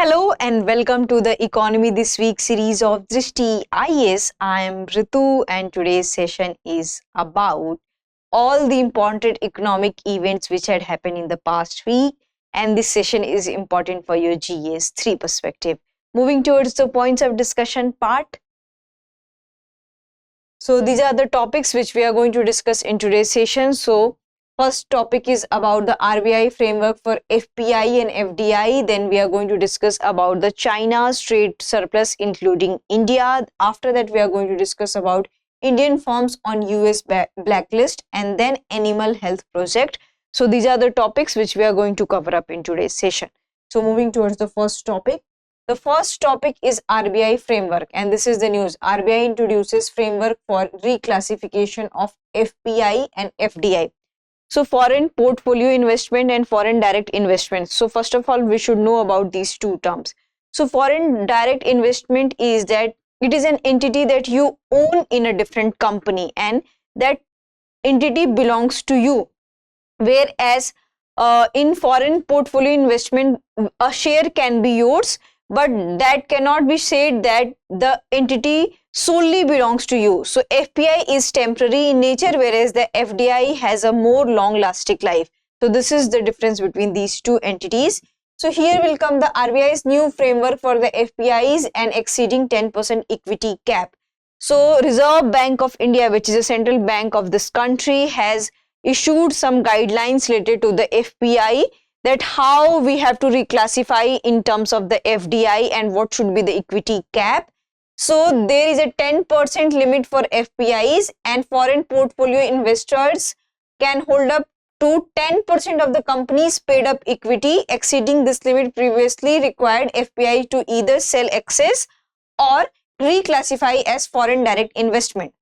Hello and welcome to the Economy This Week series of Drishti IAS. I am Ritu and today's session is about all the important economic events which had happened in the past week, and this session is important for your GS-3 perspective. Moving towards the points of discussion part. So these are the topics which we are going to discuss in today's session. So first topic is about the RBI framework for FPI and FDI. Then we are going to discuss about the China's trade surplus including India. After that we are going to discuss about Indian firms on US blacklist and then animal health project. So these are the topics which we are going to cover up in today's session. So moving towards the first topic. The first topic is RBI framework, and this is the news. RBI introduces framework for reclassification of FPI and FDI. So foreign portfolio investment and foreign direct investment. So first of all, we should know about these two terms. So foreign direct investment is that it is an entity that you own in a different company and that entity belongs to you. Whereas in foreign portfolio investment, a share can be yours, but that cannot be said that the entity solely belongs to you. So FPI is temporary in nature, whereas the FDI has a more long-lasting life. So this is the difference between these two entities. So here will come the RBI's new framework for the FPIs and exceeding 10% equity cap. So Reserve Bank of India, which is a central bank of this country, has issued some guidelines related to the FPI, that how we have to reclassify in terms of the FDI and what should be the equity cap. So there is a 10% limit for FPIs, and foreign portfolio investors can hold up to 10% of the company's paid up equity. Exceeding this limit previously required FPI to either sell excess or reclassify as foreign direct investment.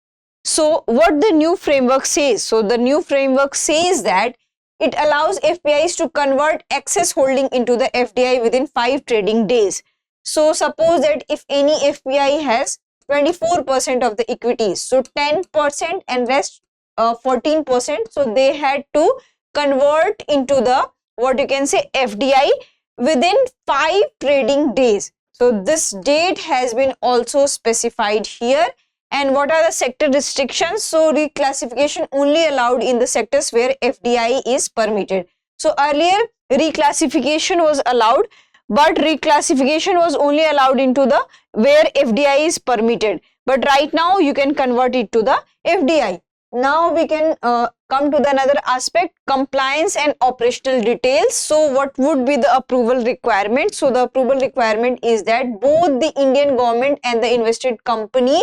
So what the new framework says? So the new framework says that it allows FPIs to convert excess holding into the FDI within 5 trading days. So suppose that if any FPI has 24% of the equities, so 10% and rest 14%, so they had to convert into the FDI within 5 trading days. So this date has been also specified here. And what are the sector restrictions? So reclassification only allowed in the sectors where FDI is permitted. So earlier reclassification was allowed, but reclassification was only allowed into the where FDI is permitted. But right now you can convert it to the FDI. Now we can come to the another aspect, compliance and operational details. So what would be the approval requirement? So the approval requirement is that both the Indian government and the invested company,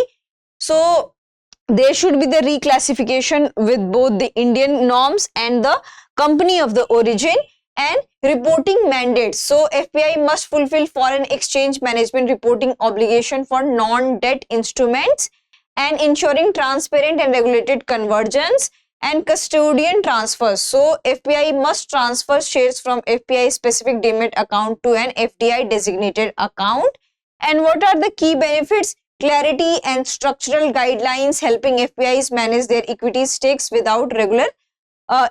so there should be the reclassification with both the Indian norms and the company of the origin, and reporting mandates. So FPI must fulfill foreign exchange management reporting obligation for non-debt instruments and ensuring transparent and regulated convergence and custodian transfers. So FPI must transfer shares from FPI specific demat account to an FDI designated account. And what are the key benefits? Clarity and structural guidelines helping FPIs manage their equity stakes without regular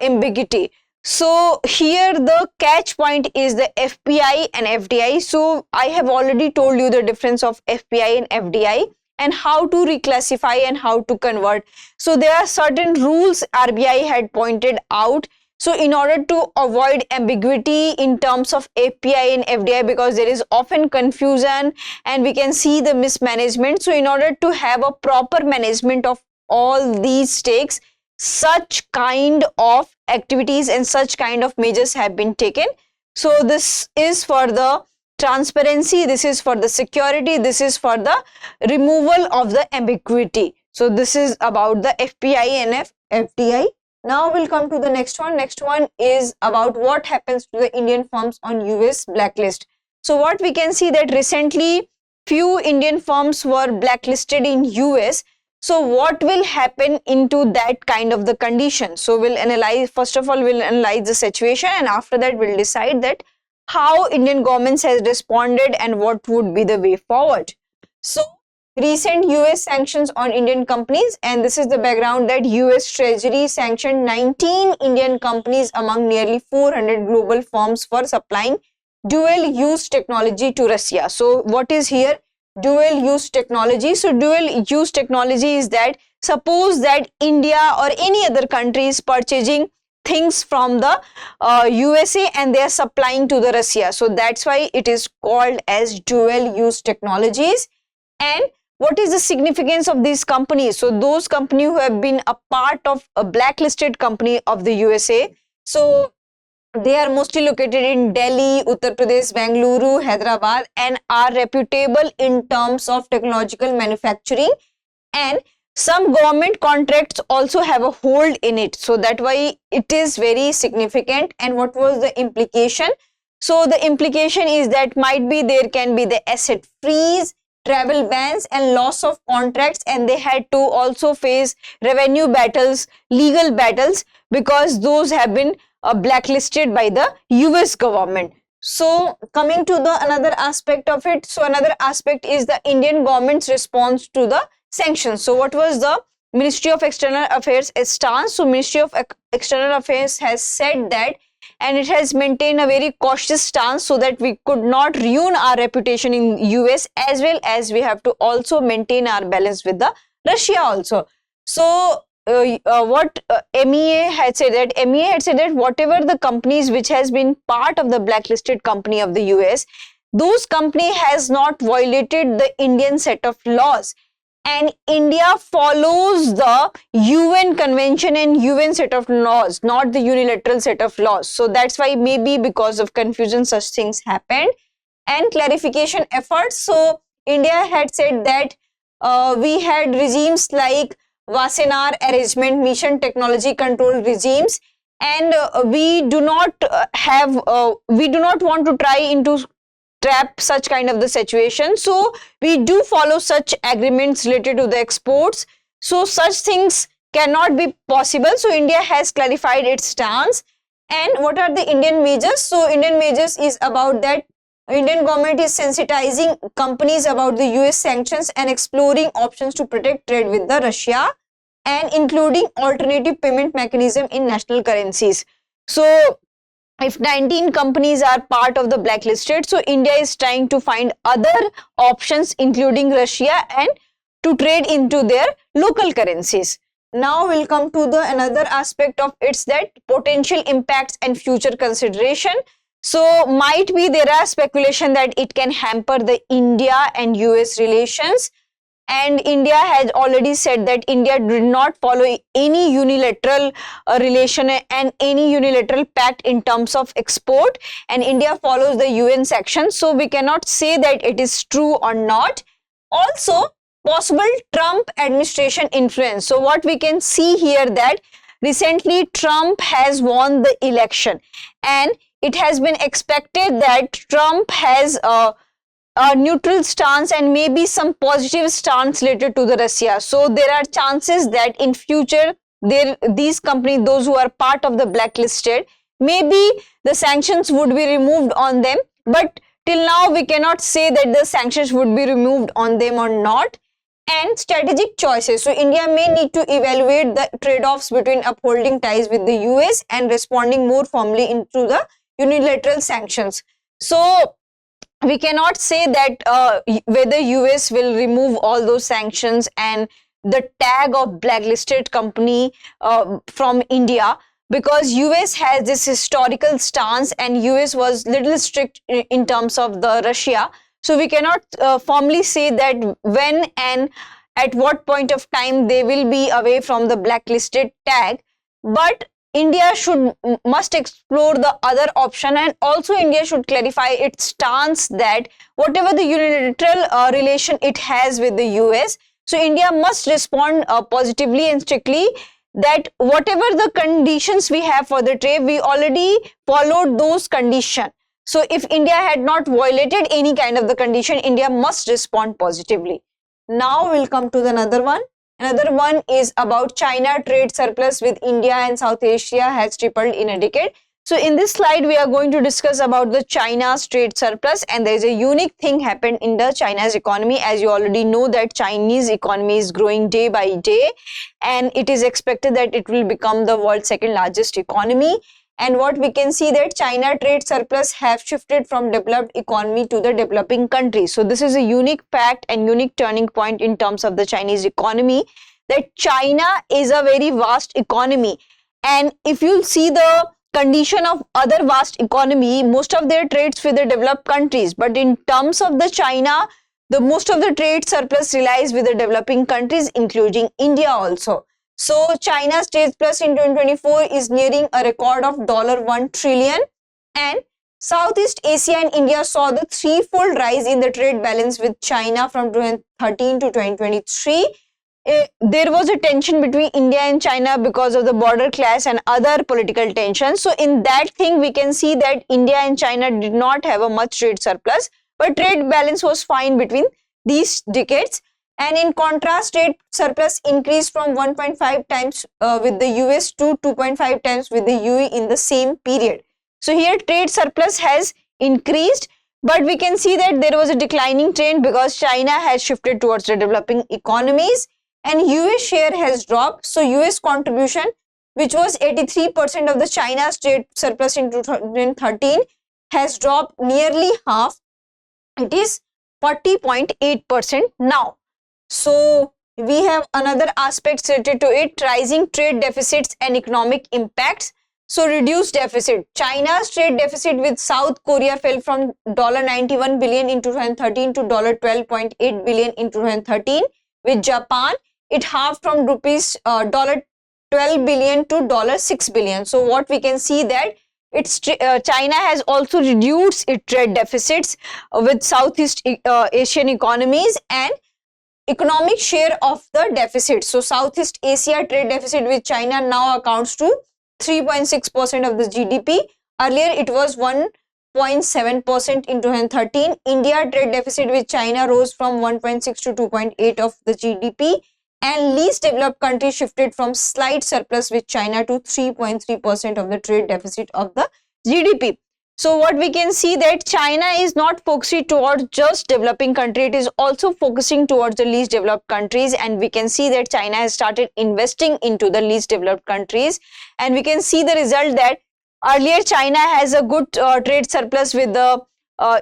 ambiguity. So here the catch point is the FPI and FDI. So I have already told you the difference of FPI and FDI and how to reclassify and how to convert. So there are certain rules RBI had pointed out. So in order to avoid ambiguity in terms of FPI and FDI, because there is often confusion and we can see the mismanagement. So in order to have a proper management of all these stakes, such kind of activities and such kind of measures have been taken. So this is for the transparency, this is for the security, this is for the removal of the ambiguity. So this is about the FPI and FDI. Now we'll come to the next one. Next one is about what happens to the Indian firms on US blacklist. So what we can see that recently few Indian firms were blacklisted in US. So what will happen into that kind of the condition? So we'll analyze, first of all, we'll analyze the situation, and after that we'll decide that how Indian governments has responded and what would be the way forward. So recent US sanctions on Indian companies, and this is the background that US Treasury sanctioned 19 Indian companies among nearly 400 global firms for supplying dual use technology to Russia. So what is here dual use technology? So dual use technology is that suppose that India or any other country is purchasing things from the USA and they are supplying to the Russia. So that's why it is called as dual use technologies. And what is the significance of these companies? So those companies who have been a part of a blacklisted company of the USA, so they are mostly located in Delhi, Uttar Pradesh, Bengaluru, Hyderabad, and are reputable in terms of technological manufacturing, and some government contracts also have a hold in it. So that why it is very significant. And what was the implication? So the implication is that might be there can be the asset freeze, travel bans, and loss of contracts, and they had to also face revenue battles, legal battles, because those have been blacklisted by the US government. So coming to the another aspect of it, so another aspect is the Indian government's response to the sanctions. So what was the Ministry of External Affairs stance? So Ministry of External Affairs has said that, and it has maintained a very cautious stance so that we could not ruin our reputation in US, as well as we have to also maintain our balance with the Russia also. So what MEA had said that whatever the companies which has been part of the blacklisted company of the US, those company has not violated the Indian set of laws, and India follows the UN convention and UN set of laws, not the unilateral set of laws. So that's why maybe because of confusion such things happened. And clarification efforts, so India had said that we had regimes like Wassenaar arrangement, mission technology control regimes, and we do not want to try into trap such kind of the situation. So we do follow such agreements related to the exports. So such things cannot be possible. So India has clarified its stance. And what are the Indian measures? So Indian measures is about that Indian government is sensitizing companies about the US sanctions and exploring options to protect trade with the Russia, and including alternative payment mechanism in national currencies. So if 19 companies are part of the blacklisted, so India is trying to find other options including Russia and to trade into their local currencies. Now we'll come to the another aspect of it's that potential impacts and future consideration. So might be there are speculation that it can hamper the India and US relations, and India has already said that India did not follow any unilateral relation and any unilateral pact in terms of export, and India follows the UN sanctions. So we cannot say that it is true or not. Also possible Trump administration influence. So what we can see here that recently Trump has won the election, and it has been expected that Trump has a neutral stance and maybe some positive stance related to the Russia. So there are chances that in future these companies, those who are part of the blacklisted, maybe the sanctions would be removed on them, but till now we cannot say that the sanctions would be removed on them or not. And strategic choices. So India may need to evaluate the trade-offs between upholding ties with the US and responding more firmly into the unilateral sanctions. So we cannot say that whether US will remove all those sanctions and the tag of blacklisted company from India, because US has this historical stance and US was little strict in terms of the Russia. So we cannot firmly say that when and at what point of time they will be away from the blacklisted tag, but India must explore the other option, and also India should clarify its stance that whatever the unilateral relation it has with the US, so India must respond positively and strictly that whatever the conditions we have for the trade, we already followed those conditions. So if India had not violated any kind of the condition, India must respond positively. Now we'll come to another one. Another one is about China trade surplus with India and South Asia has tripled in a decade. So in this slide, we are going to discuss about the China's trade surplus, and there is a unique thing happened in the China's economy. As you already know that Chinese economy is growing day by day, and it is expected that it will become the world's second largest economy. And what we can see that China trade surplus have shifted from developed economy to the developing countries. So this is a unique fact and unique turning point in terms of the Chinese economy, that China is a very vast economy. And if you see the condition of other vast economy, most of their trades with the developed countries, but in terms of the China, the most of the trade surplus relies with the developing countries, including India also. So China's trade surplus in 2024 is nearing a record of $1 trillion, and Southeast Asia and India saw the threefold rise in the trade balance with China from 2013 to 2023. There was a tension between India and China because of the border clash and other political tensions. So in that thing, we can see that India and China did not have a much trade surplus, but trade balance was fine between these decades. And in contrast, trade surplus increased from 1.5 times with the US to 2.5 times with the UAE in the same period. So here trade surplus has increased, but we can see that there was a declining trend because China has shifted towards the developing economies and US share has dropped. So US contribution, which was 83% of the China's trade surplus in 2013, has dropped nearly half. It is 40.8% now. So we have another aspect related to it, rising trade deficits and economic impacts. So reduced deficit. China's trade deficit with South Korea fell from $91 billion in 2013 to $12.8 billion in 2013. With Japan, it halved from rupees $12 billion to $6 billion. So what we can see that China has also reduced its trade deficits with Southeast Asian economies and economic share of the deficit. So Southeast Asia trade deficit with China now accounts to 3.6% of the GDP. Earlier it was 1.7% in 2013. India trade deficit with China rose from 1.6 to 2.8 of the GDP, and least developed countries shifted from slight surplus with China to 3.3% of the trade deficit of the GDP. So what we can see that China is not focusing towards just developing country, it is also focusing towards the least developed countries, and we can see that China has started investing into the least developed countries, and we can see the result that earlier China has a good trade surplus with the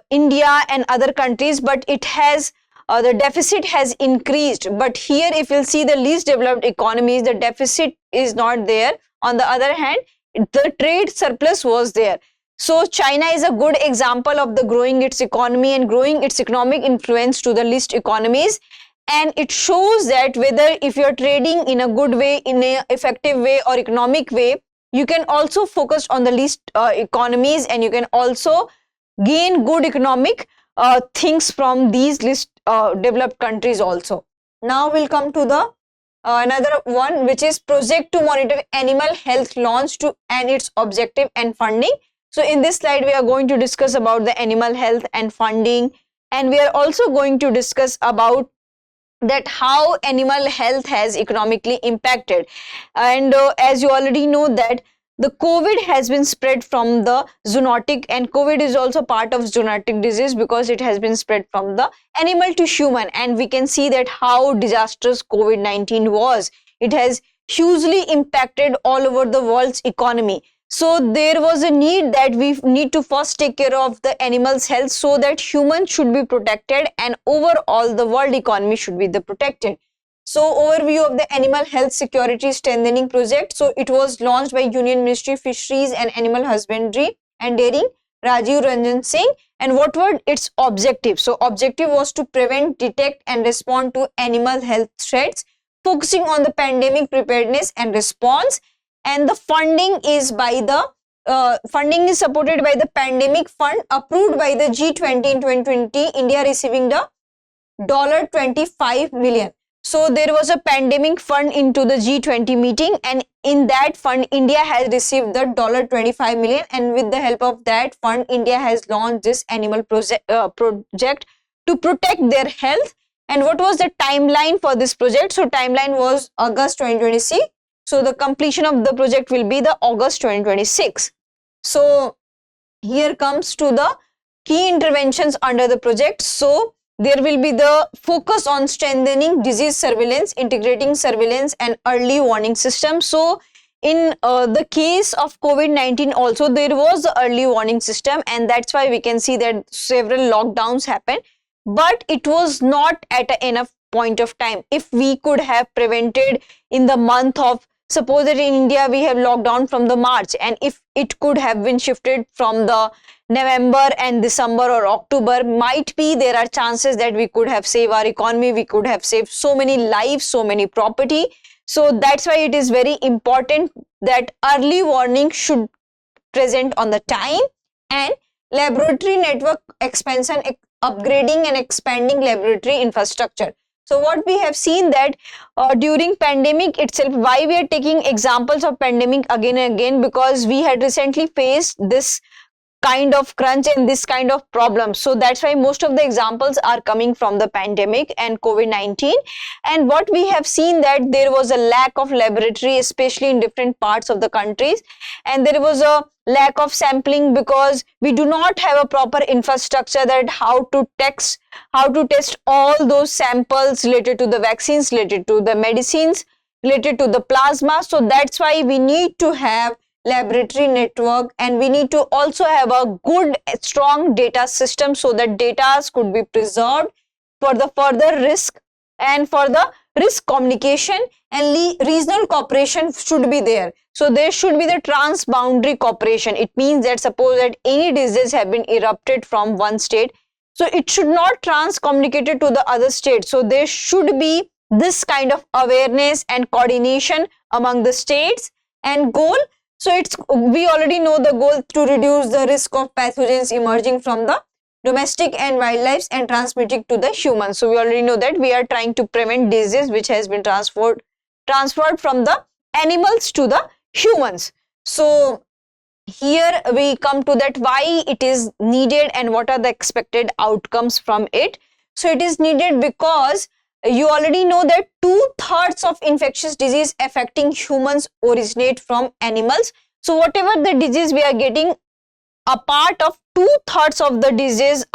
India and other countries, but it has the deficit has increased. But here if you'll see the least developed economies, the deficit is not there. On the other hand, the trade surplus was there. So China is a good example of the growing its economy and growing its economic influence to the least economies. And it shows that whether if you're trading in a good way, in an effective way or economic way, you can also focus on the least economies, and you can also gain good economic things from these least developed countries also. Now we'll come to the another one, which is project to monitor animal health launched and its objective and funding. So in this slide, we are going to discuss about the animal health and funding, and we are also going to discuss about that how animal health has economically impacted. And as you already know that the COVID has been spread from the zoonotic, and COVID is also part of zoonotic disease because it has been spread from the animal to human, and we can see that how disastrous COVID-19 was. It has hugely impacted all over the world's economy. So there was a need that we need to first take care of the animals' health so that humans should be protected and overall the world economy should be protected. So overview of the animal health security strengthening project. So it was launched by Union Ministry of Fisheries and Animal Husbandry and Dairying, Rajiv Ranjan Singh. And what were its objectives? So objective was to prevent, detect and respond to animal health threats, focusing on the pandemic preparedness and response. And the funding is by the funding is supported by the pandemic fund approved by the G20 in 2020, India receiving the $25 million. So there was a pandemic fund into the G20 meeting, and in that fund India has received the $25 million, and with the help of that fund India has launched this animal project to protect their health. And what was the timeline for this project? So timeline was August 2026. So the completion of the project will be the August 2026. So here comes to the key interventions under the project. So there will be the focus on strengthening disease surveillance, integrating surveillance and early warning system. So in the case of COVID-19 also, there was the early warning system, and that's why we can see that several lockdowns happened, but it was not at enough point of time. If we could have prevented in the month of, suppose that in India we have lockdown from the March, and if it could have been shifted from the November and December or October, might be there are chances that we could have saved our economy, we could have saved so many lives, so many property. So that's why it is very important that early warning should present on the time, and laboratory network expansion, upgrading and expanding laboratory infrastructure. So what we have seen that during pandemic itself, why we are taking examples of pandemic again and again, because we had recently faced this kind of crunch and this kind of problem. So that's why most of the examples are coming from the pandemic and COVID-19. And what we have seen that there was a lack of laboratory, especially in different parts of the countries, and there was a lack of sampling because we do not have a proper infrastructure that how to test all those samples related to the vaccines, related to the medicines, related to the plasma. So that's why we need to have laboratory network, and we need to also have a good strong data system so that data could be preserved for the further risk and for the risk communication, and regional cooperation should be there. So there should be the transboundary cooperation. It means that suppose that any disease have been erupted from one state, so it should not communicated to the other state. So there should be this kind of awareness and coordination among the states. And goal, so we already know the goal to reduce the risk of pathogens emerging from the domestic and wildlife and transmitting to the humans. So we already know that we are trying to prevent disease which has been transferred from the animals to the humans. So here we come to that why it is needed and what are the expected outcomes from it. So it is needed because you already know that 2/3 of infectious disease affecting humans originate from animals. So whatever the disease we are getting, a part of 2/3 of the disease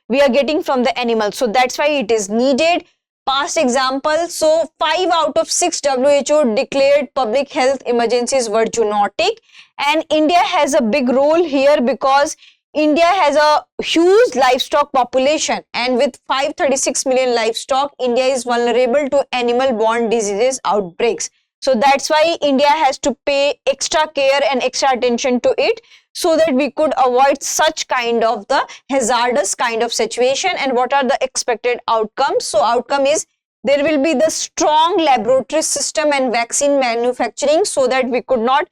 we are getting from the animals. So that's why it is needed. Past example, so 5 out of 6 WHO declared public health emergencies were zoonotic, and India has a big role here because India has a huge livestock population, and with 536 million livestock, India is vulnerable to animal-borne diseases outbreaks. So that's why India has to pay extra care and extra attention to it so that we could avoid such kind of the hazardous kind of situation. And what are the expected outcomes? So outcome is there will be the strong laboratory system and vaccine manufacturing so that we could not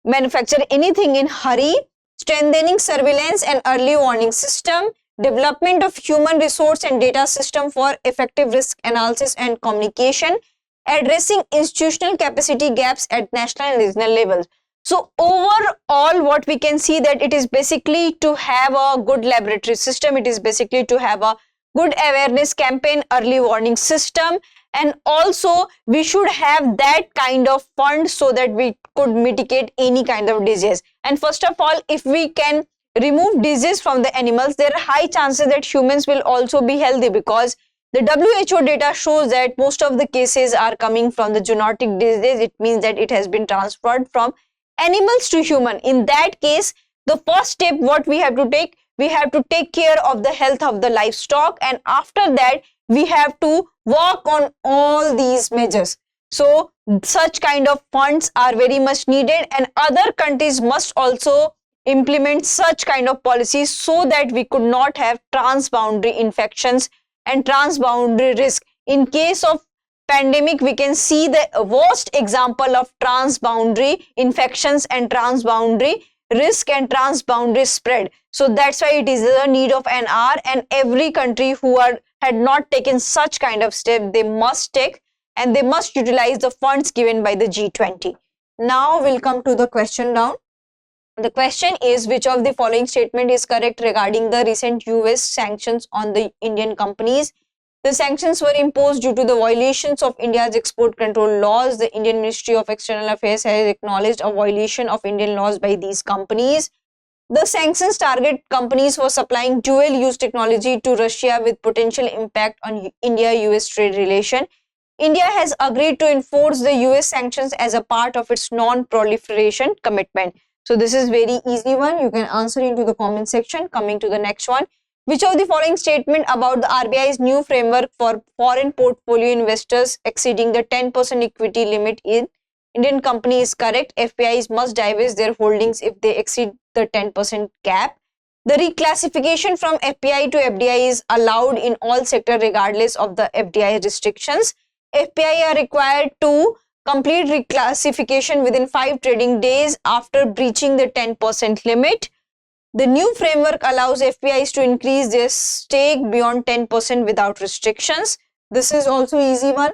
manufacture anything in hurry, strengthening surveillance and early warning system, development of human resource and data system for effective risk analysis and communication, addressing institutional capacity gaps at national and regional levels. So overall what we can see that it is basically to have a good laboratory system, it is basically to have a good awareness campaign, early warning system, and also we should have that kind of fund so that we could mitigate any kind of disease. And first of all, if we can remove disease from the animals, there are high chances that humans will also be healthy, because the WHO data shows that most of the cases are coming from the zoonotic disease. It means that it has been transferred from animals to human. In that case, the first step what we have to take care of the health of the livestock, and after that we have to work on all these measures. So such kind of funds are very much needed, and other countries must also implement such kind of policies so that we could not have transboundary infections and transboundary risk. In case of pandemic, we can see the worst example of transboundary infections and transboundary risk and transboundary spread. So that's why it is the need of an hour, and every country who had not taken such kind of step, they must take, and they must utilize the funds given by the G20. Now we'll come to the question round. The question is, which of the following statement is correct regarding the recent US sanctions on the Indian companies? The sanctions were imposed due to the violations of India's export control laws. The Indian Ministry of External Affairs has acknowledged a violation of Indian laws by these companies. The sanctions target companies for supplying dual-use technology to Russia with potential impact on India-US trade relation. India has agreed to enforce the US sanctions as a part of its non-proliferation commitment. So this is very easy one. You can answer into the comment section. Coming to the next one. Which of the following statement about the RBI's new framework for foreign portfolio investors exceeding the 10% equity limit in Indian company is correct? FPIs must divest their holdings if they exceed the 10% cap. The reclassification from FPI to FDI is allowed in all sectors regardless of the FDI restrictions. FPI are required to complete reclassification within 5 trading days after breaching the 10% limit. The new framework allows FPIs to increase their stake beyond 10% without restrictions. This is also easy one.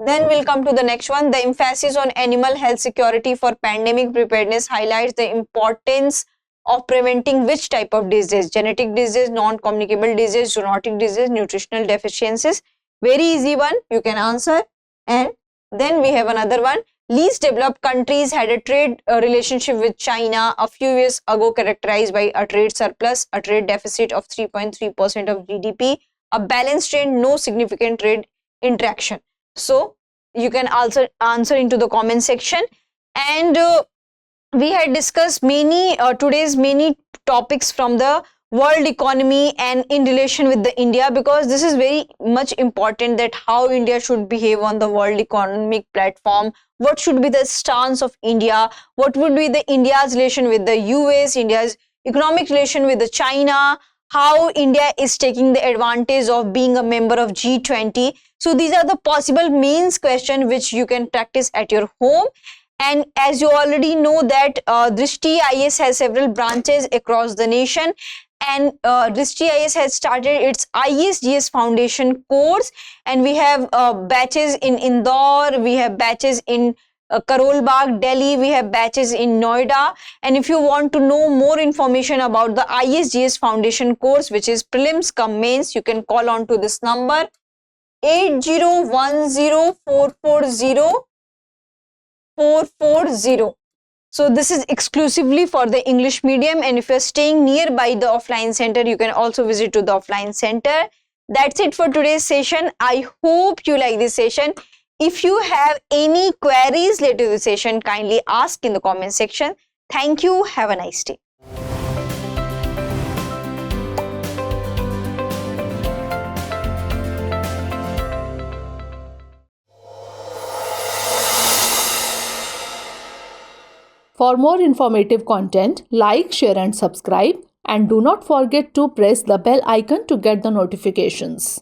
Then we'll come to the next one. The emphasis on animal health security for pandemic preparedness highlights the importance of preventing which type of disease? Genetic disease, non-communicable disease, zoonotic disease, nutritional deficiencies. Very easy one. You can answer. And then we have another one. Least developed countries had a trade relationship with China a few years ago characterized by a trade surplus, a trade deficit of 3.3% of GDP, a balanced trade, no significant trade interaction. So you can also answer into the comment section. And we had discussed today's many topics from the world economy and in relation with the India, because this is very much important that how India should behave on the world economic platform, what should be the stance of India, what would be the India's relation with the US, India's economic relation with the China, how India is taking the advantage of being a member of G20. So these are the possible mains question which you can practice at your home. And as you already know that Drishti IAS has several branches across the nation, and Drishti IAS has started its ISGS Foundation course, and we have batches in Indore, we have batches in Karol Bagh, Delhi, we have batches in Noida. And if you want to know more information about the ISGS Foundation course, which is prelims cum mains, you can call on to this number 8010440440. So this is exclusively for the English medium, and if you're staying nearby the offline center, you can also visit to the offline center. That's it for today's session. I hope you like this session. If you have any queries related to the session, kindly ask in the comment section. Thank you. Have a nice day. For more informative content, like, share and subscribe, and do not forget to press the bell icon to get the notifications.